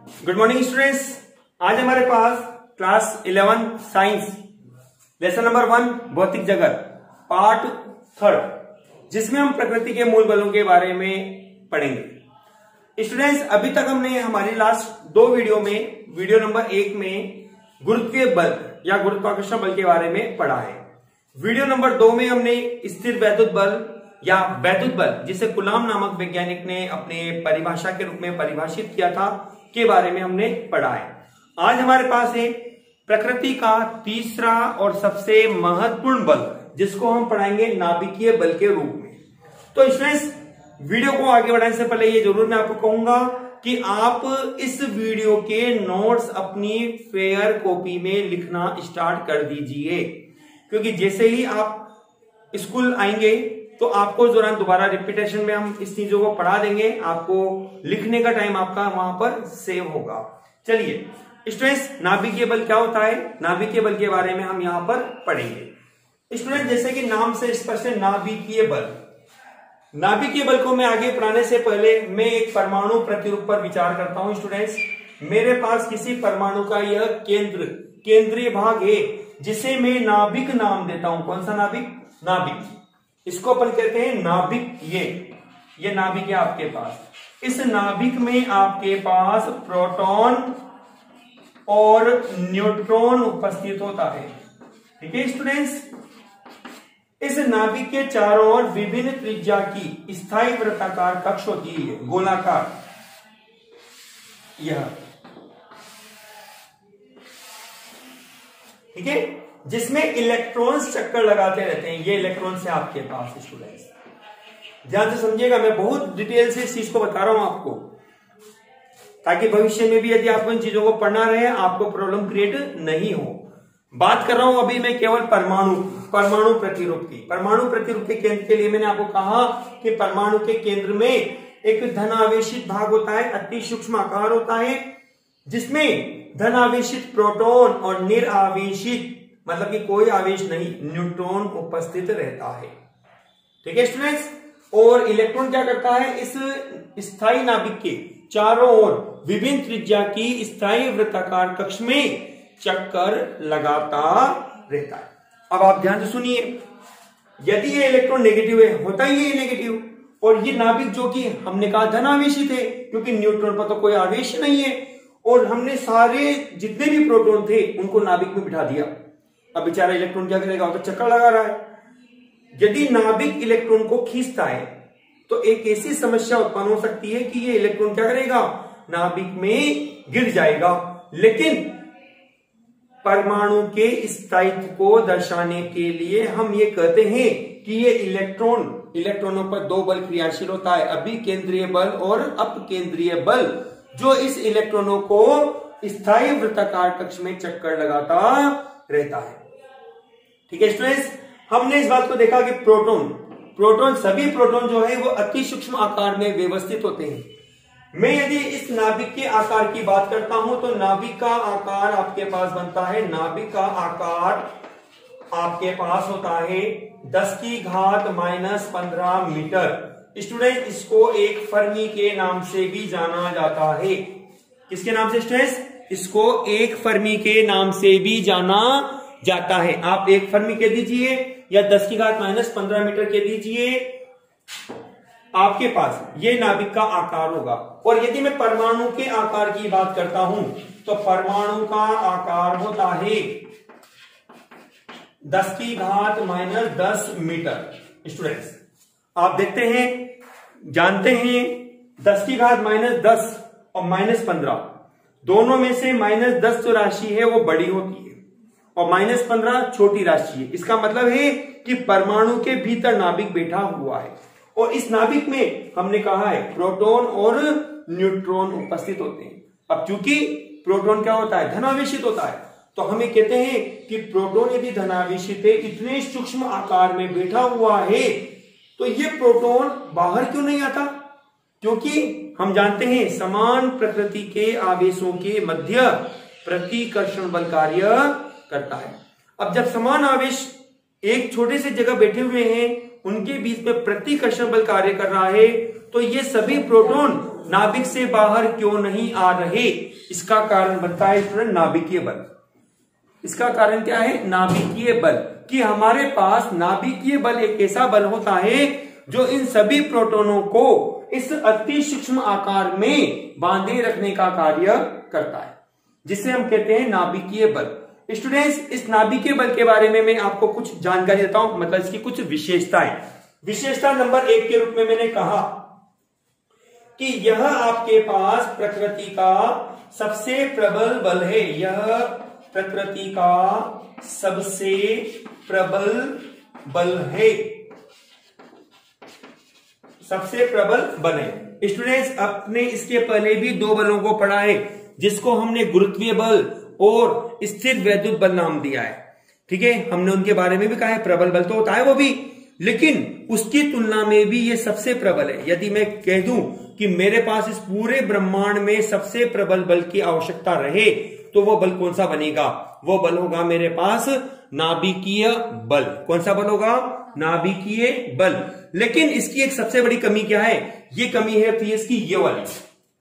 Good morning students. आज हमारे पास class 11 science lesson number 1 भौतिक जगत पार्ट 3 जिसमें हम प्रकृति के मूल बलों के बारे में पढ़ेंगे। स्टूडेंट्स, अभी तक हमने हमारी लास्ट 2 वीडियो में वीडियो नंबर 1 में गुरुत्वीय बल या गुरुत्वाकर्षण बल के बारे में पढ़ा है। वीडियो नंबर 2 में हमने स्थिर वैद्युत बल या वैद्युत बल, जिसे कुलाम नामक वैज्ञानिक ने अपने परिभाषा के रूप में परिभाषित किया था, के बारे में हमने पढ़ा है। आज हमारे पास है प्रकृति का तीसरा और सबसे महत्वपूर्ण बल, जिसको हम पढ़ाएंगे नाभिकीय बल के रूप में। तो स्टूडेंट्स, वीडियो को आगे बढ़ाने से पहले ये जरूर मैं आपको कहूंगा कि आप इस वीडियो के नोट्स अपनी फेयर कॉपी में लिखना स्टार्ट कर दीजिए, क्योंकि जैसे ही आप स्कूल आएंगे तो आपको दोबारा रिपीटेशन में हम इस चीजों को पढ़ा देंगे। आपको लिखने का टाइम आपका वहां पर सेव होगा। चलिए स्टूडेंट्स, नाभिकीय बल क्या होता है, नाभिकीय बल के बारे में हम यहां पर पढ़ेंगे। स्टूडेंट, जैसे कि नाम से स्पष्ट है, नाभिकीय बल। नाभिकीय बल को मैं आगे पढ़ाने से पहले मैं एक परमाणु प्रतिरूप पर विचार करता हूं। स्टूडेंट्स, मेरे पास किसी परमाणु का यह केंद्रीय भाग है, जिसे मैं नाभिक नाम देता हूं। कौन सा नाभिक? नाभिक। इसको अपन कहते हैं नाभिक। ये नाभिक है आपके पास। इस नाभिक में आपके पास प्रोटॉन और न्यूट्रॉन उपस्थित होता है। ठीक है स्टूडेंट्स, इस नाभिक के चारों ओर विभिन्न त्रिज्या की स्थायी वृत्ताकार कक्ष होती है, गोलाकार। यह ठीक है, जिसमें इलेक्ट्रॉन्स चक्कर लगाते रहते हैं। ये इलेक्ट्रॉन्स है आपके पास। स्टूडेंट्स, ध्यान से समझिएगा, मैं बहुत डिटेल से इस चीज को बता रहा हूं आपको, ताकि भविष्य में भी यदि आपको इन चीजों को पढ़ना रहे आपको प्रॉब्लम क्रिएट नहीं हो। बात कर रहा हूं अभी मैं केवल परमाणु प्रतिरूप की। परमाणु प्रतिरूप के केंद्र के लिए मैंने आपको कहा कि परमाणु के केंद्र में एक धनावेशित भाग होता है, अति सूक्ष्म आकार होता है, जिसमें धनावेशित प्रोटॉन और निरावेशित, मतलब कि कोई आवेश नहीं, न्यूट्रॉन उपस्थित रहता है। ठीक है स्टूडेंट्स, और इलेक्ट्रॉन क्या करता है, इस स्थायी नाभिक के चारों ओर विभिन्न त्रिज्या की स्थायी वृत्ताकार कक्ष में चक्कर लगाता रहता है। अब आप ध्यान से सुनिए, यदि ये इलेक्ट्रॉन नेगेटिव है, होता ही है नेगेटिव, और ये नाभिक जो कि हमने कहा धनावेशित है, क्योंकि न्यूट्रॉन पर तो कोई आवेश नहीं है, और हमने सारे जितने भी प्रोटॉन थे उनको नाभिक में बिठा दिया। अब बेचारा इलेक्ट्रॉन क्या करेगा, तो चक्कर लगा रहा है। यदि नाभिक इलेक्ट्रॉन को खींचता है तो एक ऐसी समस्या उत्पन्न हो सकती है कि ये इलेक्ट्रॉन क्या करेगा, नाभिक में गिर जाएगा। लेकिन परमाणु के स्थायित्व को दर्शाने के लिए हम ये कहते हैं कि ये इलेक्ट्रॉनों पर 2 बल क्रियाशील होता है, अभिकेंद्रीय बल और अपकेंद्रीय बल, जो इस इलेक्ट्रॉनों को स्थायी वृत्ताकार कक्ष में चक्कर लगाता रहता है। ठीक है स्टूडेंट्स, हमने इस बात को देखा कि सभी प्रोटॉन जो है वो अति सूक्ष्म आकार में व्यवस्थित होते हैं। मैं यदि इस नाभिक के आकार की बात करता हूं तो नाभिक का आकार आपके पास बनता है, नाभिक का आकार आपके पास होता है 10⁻⁻15 मीटर। स्टूडेंट, इसको एक फर्मी के नाम से भी जाना जाता है। किसके नाम से स्टूडेंट्स? इसको एक फर्मी के नाम से भी जाना जाता है। आप एक फर्मी कह दीजिए या 10⁻⁻15 मीटर कह दीजिए, आपके पास ये नाभिक का आकार होगा। और यदि मैं परमाणु के आकार की बात करता हूं तो परमाणु का आकार होता है 10⁻10 मीटर। स्टूडेंट्स, आप देखते हैं, जानते हैं 10⁻10 और -15 दोनों में से -10 जो राशि है वो बड़ी होती है और -15 छोटी राशि है। इसका मतलब है कि परमाणु के भीतर नाभिक बैठा हुआ है, और इस नाभिक में हमने कहा है प्रोटॉन और न्यूट्रॉन उपस्थित होते हैं। अब चूंकि प्रोटॉन क्या होता है, धनावेशित होता है, तो हमें कहते हैं कि प्रोटॉन यदि धनावेशित है, इतने सूक्ष्म आकार में बैठा हुआ है, तो ये प्रोटॉन बाहर क्यों नहीं आता? क्योंकि हम जानते हैं समान प्रकृति के आवेशों के मध्य प्रतिकर्षण बल कार्य करता है। अब जब समान आवेश एक छोटे से जगह बैठे हुए हैं, उनके बीच में प्रतिकर्षण बल कार्य कर रहा है, तो ये सभी प्रोटॉन नाभिक से बाहर क्यों नहीं आ रहे? इसका कारण बनता है स्टूडेंट नाभिकीय बल। इसका कारण क्या है? नाभिकीय बल। कि हमारे पास नाभिकीय बल एक ऐसा बल होता है जो इन सभी प्रोटॉनों को इस अति सूक्ष्म आकार में बांधे रखने का कार्य करता है, जिसे हम कहते हैं नाभिकीय बल। स्टूडेंट्स, इस नाभिकीय बल के बारे में मैं आपको कुछ जानकारी देता हूं, मतलब इसकी कुछ विशेषताएं। विशेषता नंबर 1 के रूप में मैंने कहा कि यह आपके पास प्रकृति का सबसे प्रबल बल है। यह प्रकृति का सबसे प्रबल बल है, सबसे प्रबल बल है। स्टूडेंट्स, आपने इसके पहले भी 2 बलों को पढ़ा है, जिसको हमने गुरुत्वीय बल और स्थिर वैद्युत बल नाम दिया है। ठीक है, हमने उनके बारे में भी कहा है, प्रबल बल तो होता है वो भी, लेकिन उसकी तुलना में भी ये सबसे प्रबल है। यदि मैं कह दूं कि मेरे पास इस पूरे ब्रह्मांड में सबसे प्रबल बल की आवश्यकता रहे, तो वो बल कौन सा बनेगा? वो बल होगा मेरे पास नाभिकीय बल। कौन सा बल होगा? नाभिकीय बल। लेकिन इसकी एक सबसे बड़ी कमी क्या है? ये कमी है इसकी ये वाली,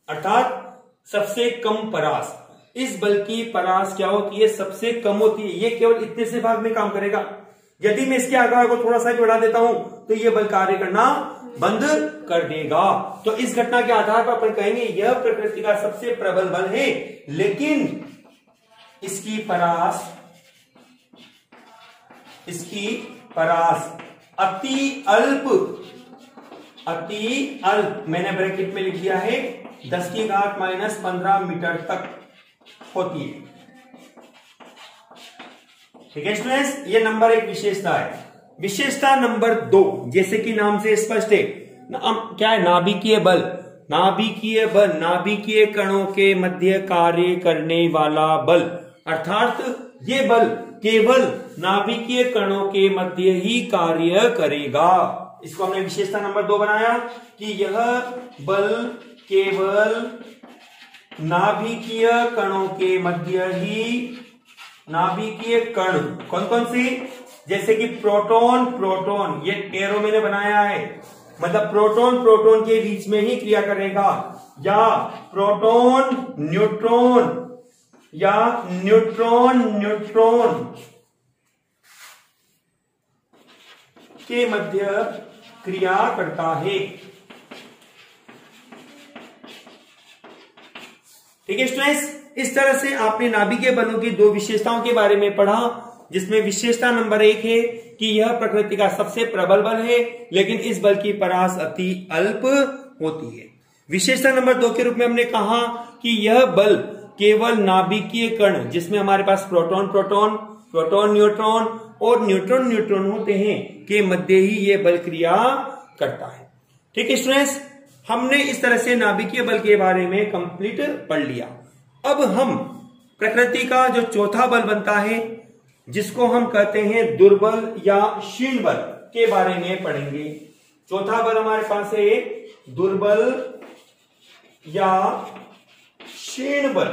अर्थात सबसे कम परास। इस बल की परास क्या होती है? सबसे कम होती है। ये केवल इतने से भाग में काम करेगा। यदि मैं इसके आकार को थोड़ा सा बढ़ा देता हूं तो ये बल कार्य करना बंद कर देगा। तो इस घटना के आधार पर अपन कहेंगे यह प्रकृति का सबसे प्रबल बल है, लेकिन इसकी परास अति अल्प मैंने ब्रैकेट में लिख दिया है 10⁻⁻15 मीटर तक होती है। ठीक है स्टूडेंट्स, ये नंबर 1 विशेषता है। विशेषता नंबर 2, जैसे कि नाम से स्पष्ट है, क्या है? नाभिकीय बल। नाभिकीय बल, नाभिकीय कणों के मध्य कार्य करने वाला बल, अर्थात ये बल केवल नाभिकीय कणों के मध्य ही कार्य करेगा। इसको हमने विशेषता नंबर 2 बनाया कि यह बल केवल नाभिकीय कणों के मध्य ही, नाभिकीय कण कौन कौन सी? जैसे कि प्रोटॉन, ये एरो मैंने बनाया है, मतलब प्रोटॉन के बीच में ही क्रिया करेगा, या प्रोटॉन न्यूट्रॉन या न्यूट्रॉन के मध्य क्रिया करता है। ठीक है स्टूडेंट्स, इस तरह से आपने नाभिकीय बलों की 2 विशेषताओं के बारे में पढ़ा, जिसमें विशेषता नंबर 1 है कि यह प्रकृति का सबसे प्रबल बल है, लेकिन इस बल की परास अति अल्प होती है। विशेषता नंबर 2 के रूप में हमने कहा कि यह बल केवल नाभिकीय कण, जिसमें हमारे पास प्रोटॉन न्यूट्रॉन और न्यूट्रॉन होते हैं, के मध्य ही यह बल क्रिया करता है। ठीक है स्टूडेंट्स, हमने इस तरह से नाभिकीय बल के बारे में कंप्लीट पढ़ लिया। अब हम प्रकृति का जो चौथा बल बनता है, जिसको हम कहते हैं दुर्बल या क्षीण बल, के बारे में पढ़ेंगे। चौथा बल हमारे पास है दुर्बल या क्षीण बल।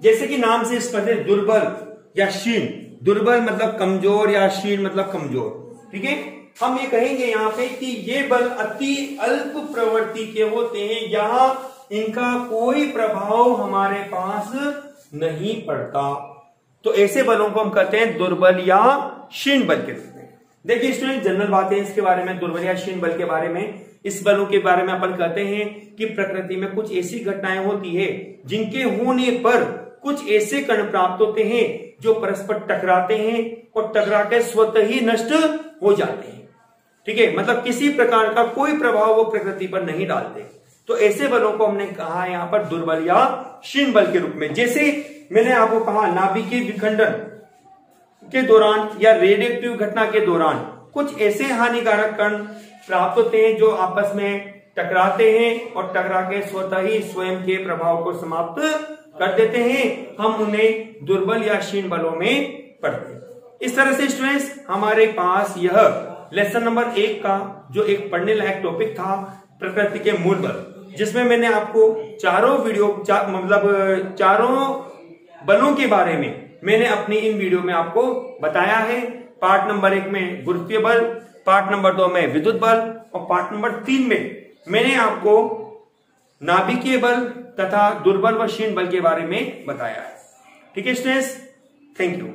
जैसे कि नाम से स्पष्ट है, दुर्बल या क्षीण। दुर्बल मतलब कमजोर या क्षीण मतलब कमजोर। ठीक है, हम ये कहेंगे यहाँ पे कि ये बल अति अल्प प्रवृत्ति के होते हैं, यहां इनका कोई प्रभाव हमारे पास नहीं पड़ता। तो ऐसे बलों को हम कहते हैं दुर्बल या क्षीण बल के रूप में। देखिए स्टूडेंट, जनरल बातें इसके बारे में, दुर्बल या क्षीण बल के बारे में, इस बलों के बारे में अपन कहते हैं कि प्रकृति में कुछ ऐसी घटनाएं होती है जिनके होने पर कुछ ऐसे कण प्राप्त होते हैं जो परस्पर टकराते हैं और टकरा के स्वतः ही नष्ट हो जाते हैं। ठीक है, मतलब किसी प्रकार का कोई प्रभाव वो प्रकृति पर नहीं डालते। तो ऐसे बलों को हमने कहा यहाँ पर दुर्बल या क्षीण बल के रूप में। जैसे मैंने आपको कहा, नाभिकीय विखंडन के दौरान या रेडियोएक्टिव घटना के दौरान कुछ ऐसे हानिकारक कण प्राप्त होते हैं जो आपस में टकराते हैं और टकरा के स्वतः ही स्वयं के प्रभाव को समाप्त कर देते हैं। हम उन्हें दुर्बल या क्षीण बलों में पढ़ते हैं। इस तरह से स्टूडेंट्स, हमारे पास यह लेसन नंबर 1 का जो एक पढ़ने लायक टॉपिक था, प्रकृति के मूल बल, जिसमें मैंने आपको चारों बलों के बारे में मैंने अपनी इन वीडियो में आपको बताया है। पार्ट नंबर 1 में गुरुत्वीय बल, पार्ट नंबर 2 में विद्युत बल और पार्ट नंबर 3 में मैंने आपको नाभिकीय बल तथा दुर्बल व क्षीण बल के बारे में बताया है। ठीक है स्टूडेंट्स, थैंक यू।